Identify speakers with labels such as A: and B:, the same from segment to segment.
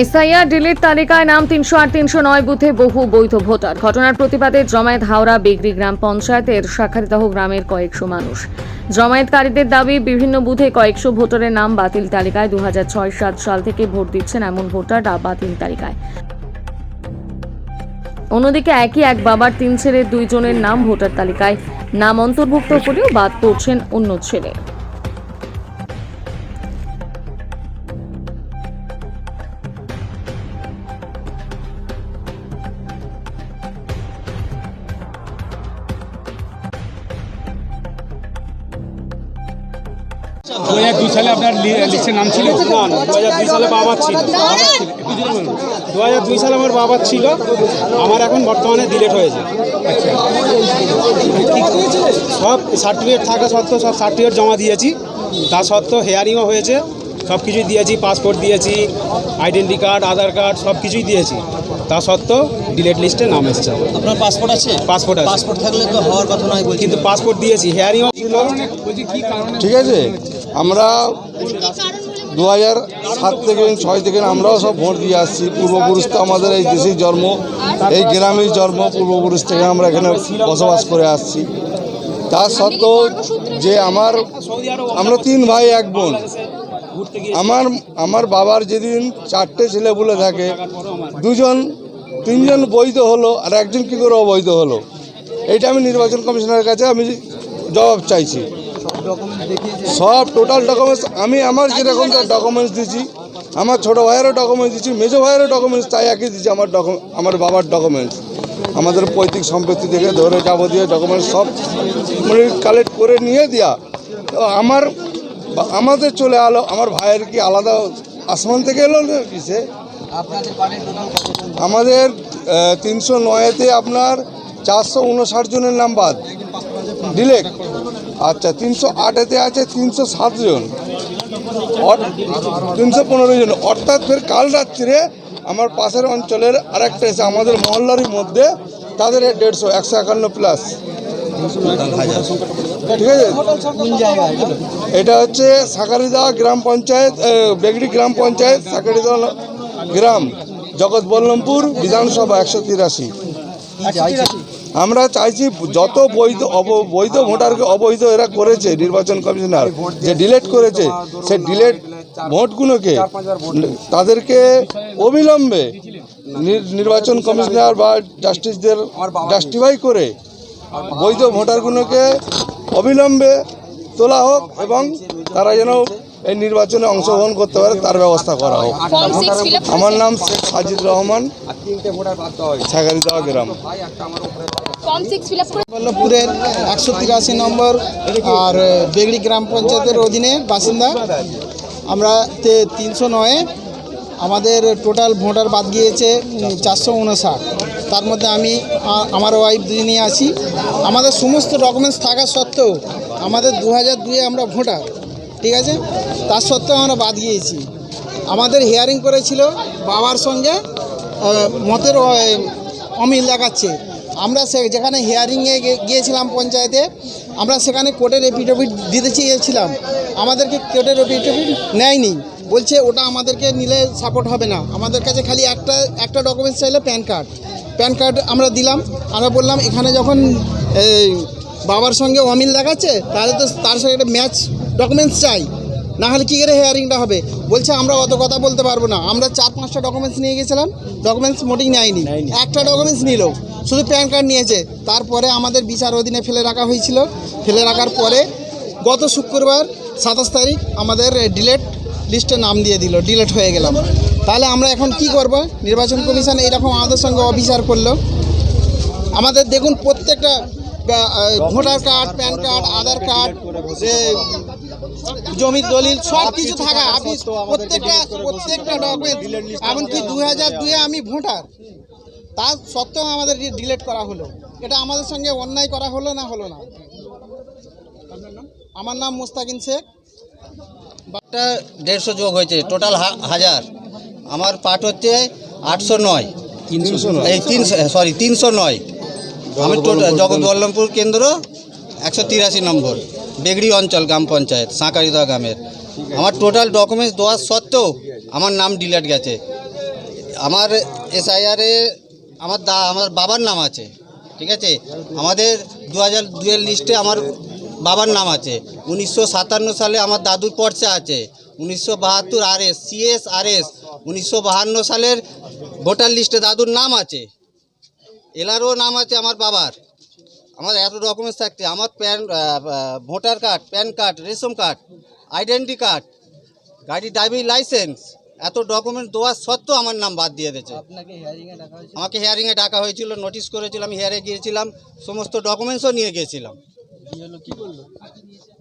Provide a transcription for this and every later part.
A: SIR delete তালিকায় নাম 308 309 বুথে বহু বৈধ ভোটার। ঘটনার প্রতিবাদে জমায়েত হাওড়া বেগরি গ্রাম পঞ্চায়েতের শাখারিদহ গ্রামের কয়েকশো মানুষ। জমায়েতকারীদের দাবি, বিভিন্ন বুথে কয়েকশো ভোটারের নাম বাতিল তালিকায়। 2006-07 সাল থেকে ভোট দিচ্ছেন এমন ভোটাররা বাতিল তালিকায়। অন্যদিকে একই এক বাবার 3 ছেলের 2 জনের নাম ভোটার তালিকায় নাম অন্তর্ভুক্ত করেও বাদ পড়ছেন অন্য ছেলে।
B: সালে আপনার লিস্টের নাম ছিল?
C: না, 2002 সালে বাবার ছিল। 2002 সালে আমার বাবার ছিল, আমার এখন বর্তমানে ডিলেট হয়েছে।
B: আচ্ছা,
C: সব সার্টিফিকেট থাকা সত্ত্বেও সব সার্টিফিকেট জমা দিয়েছি, তা সত্ত্বেও হেয়ারিংও হয়েছে, সব কিছুই দিয়েছি, পাসপোর্ট দিয়েছি, আইডেন্টি কার্ড, আধার কার্ড সব কিছুই দিয়েছি, তা সত্ত্বেও ডিলেট লিস্টে নাম এসেছে।
D: আপনার পাসপোর্ট আছে?
C: পাসপোর্ট আছে,
D: পাসপোর্ট থাকলে তো হওয়ার কথা নয় বলছি।
C: কিন্তু পাসপোর্ট দিয়েছি, হেয়ারিংও ছিল।
E: ঠিক আছে, আমরা 2007 থেকে 6 থেকে আমরাও সব ভোট দিয়ে আসছি। পূর্বপুরুষ তো আমাদের এই দেশেই জন্ম, এই গ্রামেই জন্ম, পূর্বপুরুষ থেকে আমরা এখানে বসবাস করে আসছি। তা সত্ত্বেও যে আমরা 3 ভাই 1 বোন। আমার বাবার যেদিন 4টে ছেলে বলে থাকে, 3জন বৈধ হলো আর 1জন কী করে অবৈধ হলো, এইটা আমি নির্বাচন কমিশনের কাছে আমি জবাব চাইছি। সব টোটাল ডকুমেন্টস আমি আমার যেরকম ডকুমেন্টস দিচ্ছি, আমার ছোটো ভাইয়েরও ডকুমেন্টস দিচ্ছি, মেজো ভাইয়েরও ডকুমেন্টস তাই একই দিচ্ছি। আমার বাবার ডকুমেন্টস, আমাদের পৈতৃক সম্পত্তি থেকে ধরে যাবতীয় ডকুমেন্টস সব কালেক্ট করে নিয়ে দেওয়া। তো আমাদের চলে এলো, আমার ভাইয়ের কি আলাদা আসমান থেকে এলো না কিসে? আমাদের 309-তে আপনার 459 জনের নাম বাদ ডিলেট। আচ্ছা, 308-তে আছে 307 জন, 315 জন। অর্থাৎ ফের কাল রাত্রে আমার পাশের অঞ্চলের আরেকটা এসে আমাদের মহল্লারই মধ্যে তাদের 151 প্লাস। ঠিক আছে, এটা হচ্ছে শাখারিদহ গ্রাম পঞ্চায়েত, বেগরি গ্রাম পঞ্চায়েত, শাখারিদহ গ্রাম, জগৎবল্লভপুর বিধানসভা 183। আমরা চাইছি যত বৈধ ভোটারকে অবৈধ এরা করেছে, নির্বাচন কমিশনার যে ডিলেট করেছে, সে ডিলেট ভোটগুলোকে তাদেরকে অবিলম্বে নির্বাচন কমিশনার বা জাস্টিসদের জাস্টিফাই করে বৈধ ভোটারগুলোকে অবিলম্বে তোলা হোক এবং তারা যেন এই নির্বাচনে অংশগ্রহণ করতে পারে তার ব্যবস্থা করা হোক। আমার নাম শেখ সাজিদ রহমান, শাখারিদহ গ্রাম।
F: বল্লভপুরের 183 নম্বর আর বেগড়ি গ্রাম পঞ্চায়েতের অধীনে বাসিন্দা আমরা। 309-এ আমাদের টোটাল ভোটার বাদ গিয়েছে 459। তার মধ্যে আমি আমার ওয়াইফ দুজনেই আছি। আমাদের সমস্ত ডকুমেন্টস থাকা সত্ত্বেও আমাদের 2002-এ আমরা ভোটার, ঠিক আছে, তার সত্ত্বেও আমরা বাদ গিয়েছি। আমাদের হিয়ারিং করেছিল, বাবার সঙ্গে মতের অমিল দেখাচ্ছে। আমরা যেখানে হিয়ারিংয়ে গিয়েছিলাম পঞ্চায়েতে, আমরা সেখানে কোর্টের এফিডেভিট দিতে চেয়েছিলাম, আমাদেরকে কোর্টের এফিডেভিট নেয়নি। বলছে ওটা আমাদেরকে নিলে সাপোর্ট হবে না, আমাদের কাছে খালি একটা ডকুমেন্টস চাইলে প্যান কার্ড আমরা দিলাম। আমরা বললাম এখানে যখন বাবার সঙ্গে অমিল দেখাচ্ছে তাহলে তো তার সঙ্গে একটা ম্যাচ ডকুমেন্টস চাই, না হলে কী করে হেয়ারিংটা হবে। বলছে আমরা অত কথা বলতে পারবো না। আমরা 4-5টা ডকুমেন্টস নিয়ে গেছিলাম, ডকুমেন্টস মোটেই নেয়নি, একটা ডকুমেন্টস নিল, শুধু প্যান কার্ড নিয়েছে। তারপরে আমাদের বিচার অধীনে ফেলে রাখা হয়েছিল। ফেলে রাখার পরে গত শুক্রবার 27 তারিখ আমাদের ডিলেট লিস্টে নাম দিয়ে দিল, ডিলেট হয়ে গেলাম। তাহলে আমরা এখন কি করব? নির্বাচন কমিশন এইরকম আমাদের সঙ্গে অবিচার করলো। আমাদের দেখুন প্রত্যেকটা ভোটার কার্ড, প্যান কার্ড, আধার কার্ড, জমির দলিল সব কিছু থাকা, আপনি প্রত্যেকটা ডকুমেন্ট, এমনকি 2002-এ আমি ভোটার, তার সত্ত্বেও আমাদের ডিলেট করা হলো। এটা আমাদের সঙ্গে অন্যায় করা হলো না? আমার নাম মুস্তাকিন শেখ।
D: 150 যোগ হয়েছে, টোটাল 1000। আমার পার্ট হচ্ছে 809, 309। আমি জগৎবল্লভপুর কেন্দ্র 183 নম্বর বেগড়ি অঞ্চল গ্রাম পঞ্চায়েত, শাখারিদহ গ্রামের। আমার টোটাল ডকুমেন্টস দেওয়ার সত্ত্বেও আমার নাম ডিলেট গেছে। আমার এসআইআরে আমার বাবার নাম আছে, ঠিক আছে। আমাদের 2002-এর লিস্টে আমার বাবার নাম আছে। 1957 সালে আমার দাদুর পর্চা আছে। 1972 আরএস সিএস আরএস 1952 সালের ভোটার লিস্টে দাদুর নাম আছে। এলারও নাম আছে আমার বাবার। আমার এত ডকুমেন্টস থাকতে আমার voter card, pan card, ration card, identity card, গাড়ি ড্রাইভিং লাইসেন্স, এত ডকুমেন্ট দেওয়ার সত্ত্বেও আমার নাম বাদ দিয়ে দিয়েছে। আমাকে হিয়ারিংয়ে ডাকা হয়েছিল, নোটিশ করেছিল, আমি হিয়ারে গিয়েছিলাম, সমস্ত ডকুমেন্টসও নিয়ে গিয়েছিলাম।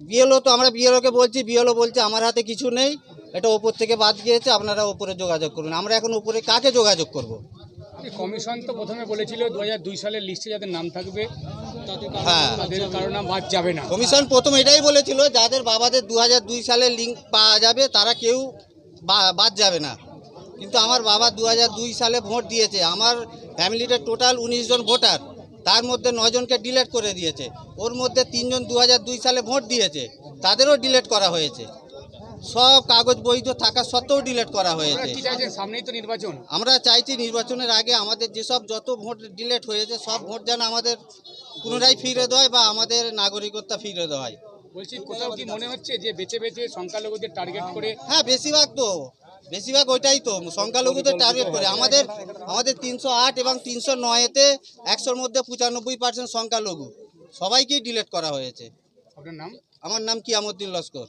D: বিএলও তো আমরা বিএলওকে বলছি, বিএলও বলছে আমার হাতে কিছু নেই, এটা ওপর থেকে বাদ গিয়েছে, আপনারা ওপরে যোগাযোগ করুন। আমরা এখন উপরে কাকে যোগাযোগ করব?
B: কমিশন তো প্রথমে বলেছিল 2002 সালের লিস্টে যাদের নাম থাকবে
D: হ্যাঁ,
B: তাদের কারো নাম বাদ যাবে না।
D: কমিশন প্রথম এটাই বলেছিল, যাদের বাবাদের 2002 সালের লিঙ্ক পাওয়া যাবে তারা কেউ বাদ যাবে না। কিন্তু আমার বাবা 2002 সালে ভোট দিয়েছে। আমার ফ্যামিলিতে টোটাল 19 জন ভোটার, তার মধ্যে 9 জনকে ডিলেট করে দিয়েছে। ওর মধ্যে 3 জন 2002 সালে ভোট দিয়েছে, তাদেরও ডিলেট করা হয়েছে। সব কাগজ বৈধ থাকা সত্ত্বেও ডিলেট করা হয়েছে।
B: কি চাইছেন, সামনেই তো নির্বাচন,
D: আমরা চাইছি নির্বাচনের আগে আমাদের যেসব যত ভোট ডিলেট হয়েছে সব ভোট যেন আমাদের পুনরায় ফিরে দেওয়া হয় বা আমাদের নাগরিকত্ব ফিরে দেওয়া হয়।
B: বলছি কোথাও কি মনে হচ্ছে যে বেছে বেছে সংখ্যালঘুদের টার্গেট করে?
D: হ্যাঁ, বেশিরভাগ ওইটাই তো, সংখ্যালঘুদের টার্গেট করে। আমাদের 308 এবং 309-তে 100-র মধ্যে 95% সংখ্যালঘু, সবাইকেই ডিলেট করা হয়েছে।
B: আপনার নাম?
D: আমার নাম কিয়ামুদ্দিন লস্কর।